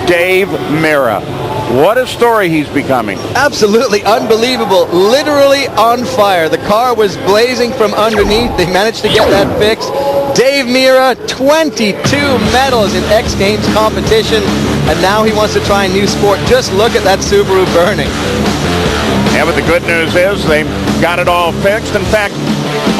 Dave Mirra. What a story he's becoming. Absolutely unbelievable. Literally on fire. The car was blazing from underneath. They managed to get that fixed. Dave Mirra, 22 medals in X Games competition, and now he wants to try a new sport. Just look at that Subaru burning. Yeah, but the good news is they've got it all fixed. In fact,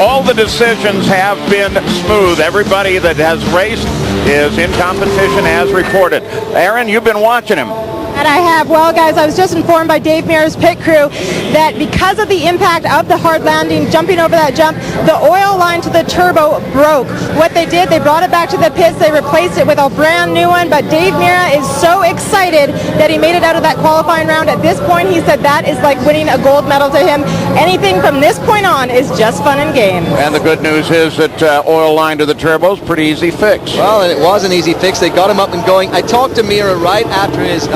all the decisions have been smooth. Everybody that has raced is in competition as reported. Aaron, you've been watching him. And I have. Well, guys, I was just informed by Dave Mirra's pit crew that because of the impact of the hard landing, jumping over that jump, the oil line to the turbo broke. What they did, they brought it back to the pits, they replaced it with a brand new one, but Dave Mirra is so excited that he made it out of that qualifying round. At this point, he said that is like winning a gold medal to him. Anything from this point on is just fun and games. And the good news is that oil line to the turbo is pretty easy fix. Well, and it was an easy fix. They got him up and going. I talked to Mirra right after his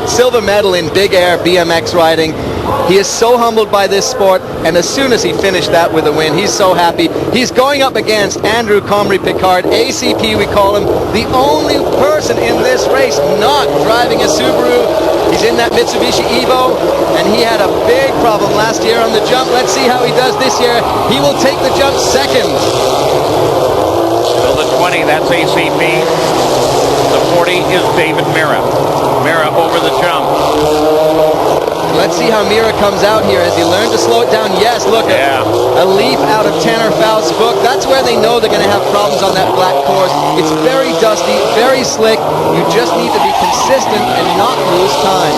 silver medal in big air BMX riding. He is so humbled by this sport, and as soon as he finished that with a win, he's so happy. He's going up against Andrew Comrie Piccard, ACP we call him, the only person in this race not driving a Subaru. He's in that Mitsubishi Evo, and he had a big problem last year on the jump. Let's see how he does this year. He will take the jump second. Still the 20, that's ACP. The 40 is David Mirra. Mirra over the jump. Let's see how Mirra comes out here. Has he learned to slow it down? Yes, look, a leaf out of Tanner Faust's book. That's where they know they're going to have problems on that black course. It's very dusty, very slick. You just need to be consistent and not lose time.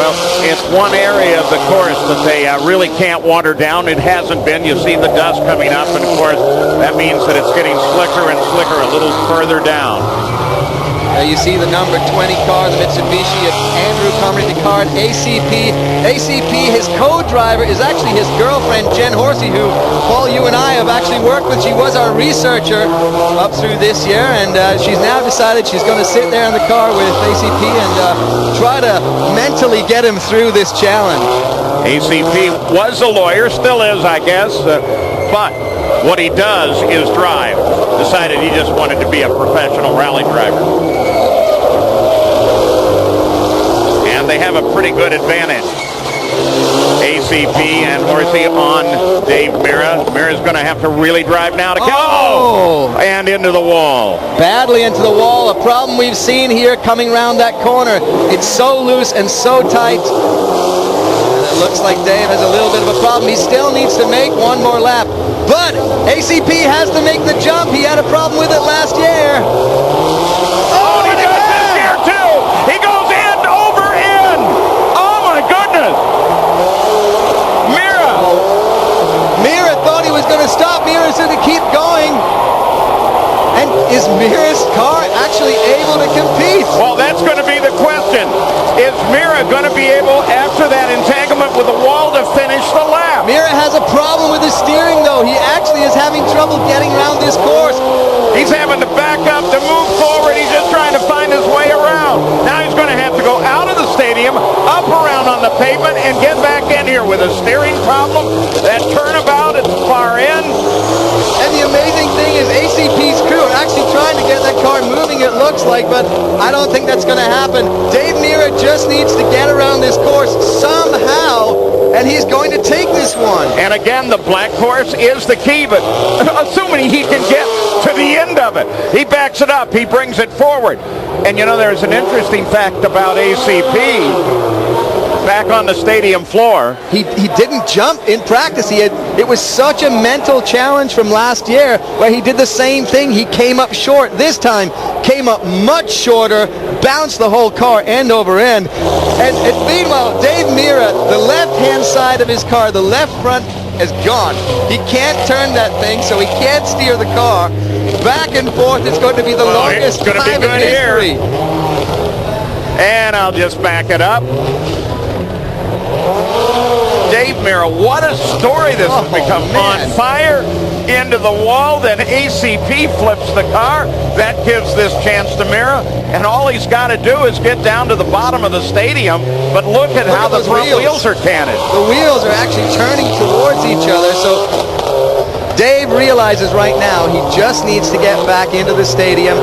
Well, it's one area of the course that they really can't water down. It hasn't been. You see the dust coming up, and of course, that means that it's getting slicker and slicker a little further down. You see the number 20 car, the Mitsubishi, of Andrew Comrie Piccard, ACP. ACP, his co-driver, is actually his girlfriend, Jen Horsey, who, Paul, you and I have actually worked with. She was our researcher up through this year, and she's now decided she's going to sit there in the car with ACP and try to mentally get him through this challenge. ACP was a lawyer, still is, I guess, but what he does is drive. Decided he just wanted to be a professional rally driver. And they have a pretty good advantage. ACP and Horsey on Dave Mirra. Mirra's going to have to really drive now to go. And into the wall. Badly into the wall. A problem we've seen here coming around that corner. It's so loose and so tight. And it looks like Dave has a little bit of a problem. He still needs to make one more lap. But ACP has to make the jump. He had a problem with it last year. Oh, he does this year too. He goes in, over, in. Oh my goodness. Mirra thought he was going to stop. Mirra's going to keep going. And is Mirra's car actually able to compete? Well, that's going to be the question. Is Mirra going to be able, after that entanglement with the wall, to finish the lap? Mirra has a problem with his steering, though. He actually is having trouble getting around this course. He's having to back up to move forward. He's just trying to find his way around. Now he's going to have to go out of the stadium, up around on the pavement, and get back in here with a steering problem. That turnabout at the far end. And the amazing thing is ACP's crew are actually trying to get that car moving, it looks like, but I don't think that's going to happen. Dave Mirra just needs to get around this course somehow, and he's going to take this one. And again, the black course is the key, but assuming he can get to the end of it. He backs it up. He brings it forward. And, you know, there's an interesting fact about ACP. Back on the stadium floor. He didn't jump in practice. It was such a mental challenge from last year where he did the same thing. He came up short. This time, came up much shorter, bounced the whole car end over end. And meanwhile, Dave Mirra, the left-hand side of his car, the left front is gone. He can't turn that thing, so he can't steer the car. Back and forth, it's going to be the longest time in history. And I'll just back it up. Dave Mirra, what a story this has become. On fire, into the wall, then ACP flips the car. That gives this chance to Mirra, and all he's got to do is get down to the bottom of the stadium, but look at how the front wheels are canted. The wheels are actually turning towards each other, so Dave realizes right now he just needs to get back into the stadium.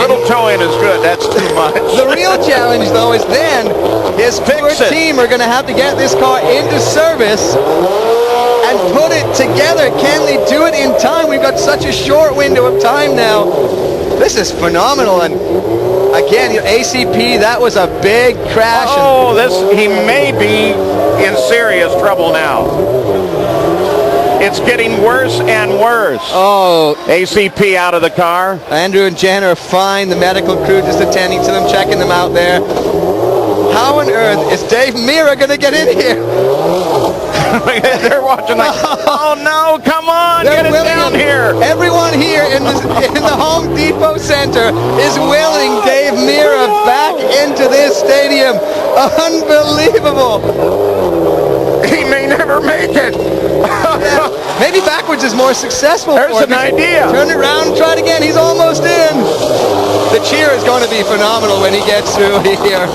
little toe in is good. That's too much. The real challenge, though, is then his poor team are going to have to get this car into service and put it together. Can they do it in time? We've got such a short window of time now. This is phenomenal. And again, ACP, that was a big crash. Oh, he may be in serious trouble now. It's getting worse and worse. Oh, ACP out of the car. Andrew and Jen are fine. The medical crew just attending to them, checking them out there. How on earth is Dave Mirra going to get in here? They're watching like, oh no, come on, get it down here. Everyone here in the Home Depot Center is willing Dave Mirra back into this stadium. Unbelievable. He may never make it. Maybe backwards is more successful. There's an idea. Turn it around and try it again. He's almost in. The cheer is going to be phenomenal when he gets through here.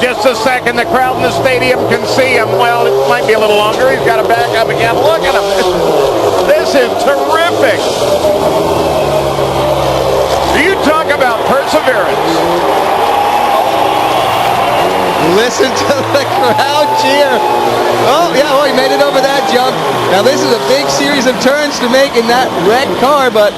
Just a second. The crowd in the stadium can see him. Well, it might be a little longer. He's got to back up again. Look at him. This is terrific. You talk about perseverance. Listen to the crowd cheer. Oh, yeah, he made it over that jump. Now, this is a big series of turns to make in that wrecked car, but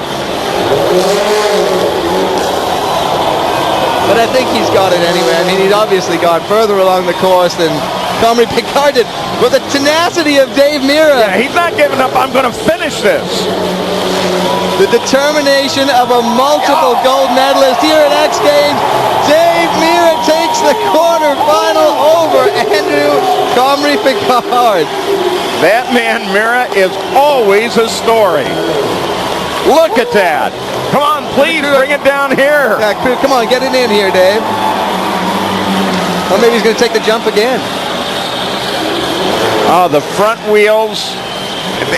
I think he's got it anyway. I mean, he'd obviously got further along the course than Comrie Piccard did. But the tenacity of Dave Mirra. Yeah, he's not giving up. I'm going to finish this. The determination of a multiple gold medalist here at X Games. Dave Mirra takes the quarterfinal over Andrew Comrie Piccard. That man, Mirra, is always a story. Look at that. Come on, please, bring it down here. Yeah, come on, get it in here, Dave. Or maybe he's going to take the jump again. Oh, the front wheels.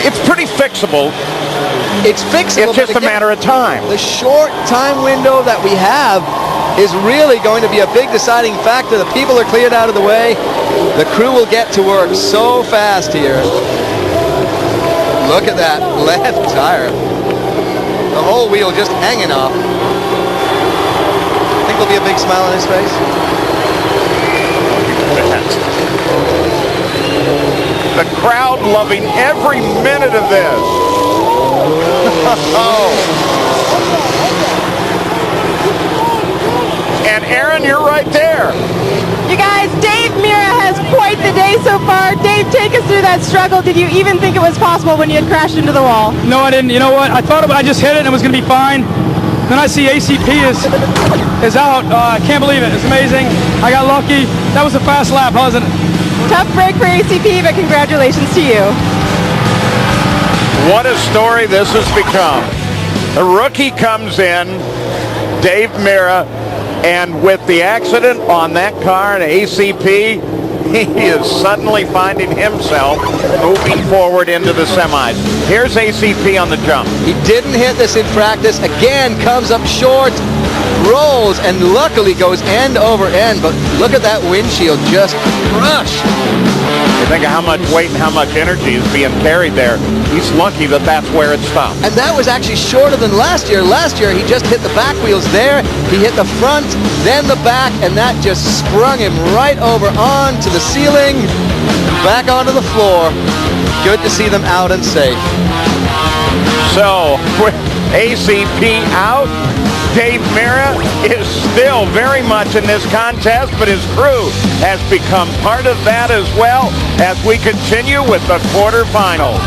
It's pretty fixable. It's fixable. It's just a matter of time. The short time window that we have is really going to be a big deciding factor. The people are cleared out of the way. The crew will get to work so fast here. Look at that left tire. The whole wheel just hanging off. Think there'll be a big smile on his face? The crowd loving every minute of this. And Aaron, you're right there. You guys, Dave Mirra has quite the day so far. Dave, take us through that struggle. Did you even think it was possible when you had crashed into the wall? No, I didn't. You know what? I thought I just hit it and it was going to be fine. Then I see ACP is out. I can't believe it. It's amazing. I got lucky. That was a fast lap, wasn't it? Tough break for ACP, but congratulations to you. What a story this has become. A rookie comes in, Dave Mirra, and with the accident on that car and ACP, he is suddenly finding himself moving forward into the semis. Here's ACP on the jump. He didn't hit this in practice. Again, comes up short, rolls, and luckily goes end over end. But look at that windshield just crushed. You think of how much weight and how much energy is being carried there. He's lucky that that's where it stopped. And that was actually shorter than last year. Last year, he just hit the back wheels there. He hit the front, then the back, and that just sprung him right over onto the ceiling, back onto the floor. Good to see them out and safe. So, with ACP out, Dave Mirra is still very much in this contest, but his crew has become part of that as well as we continue with the quarterfinals.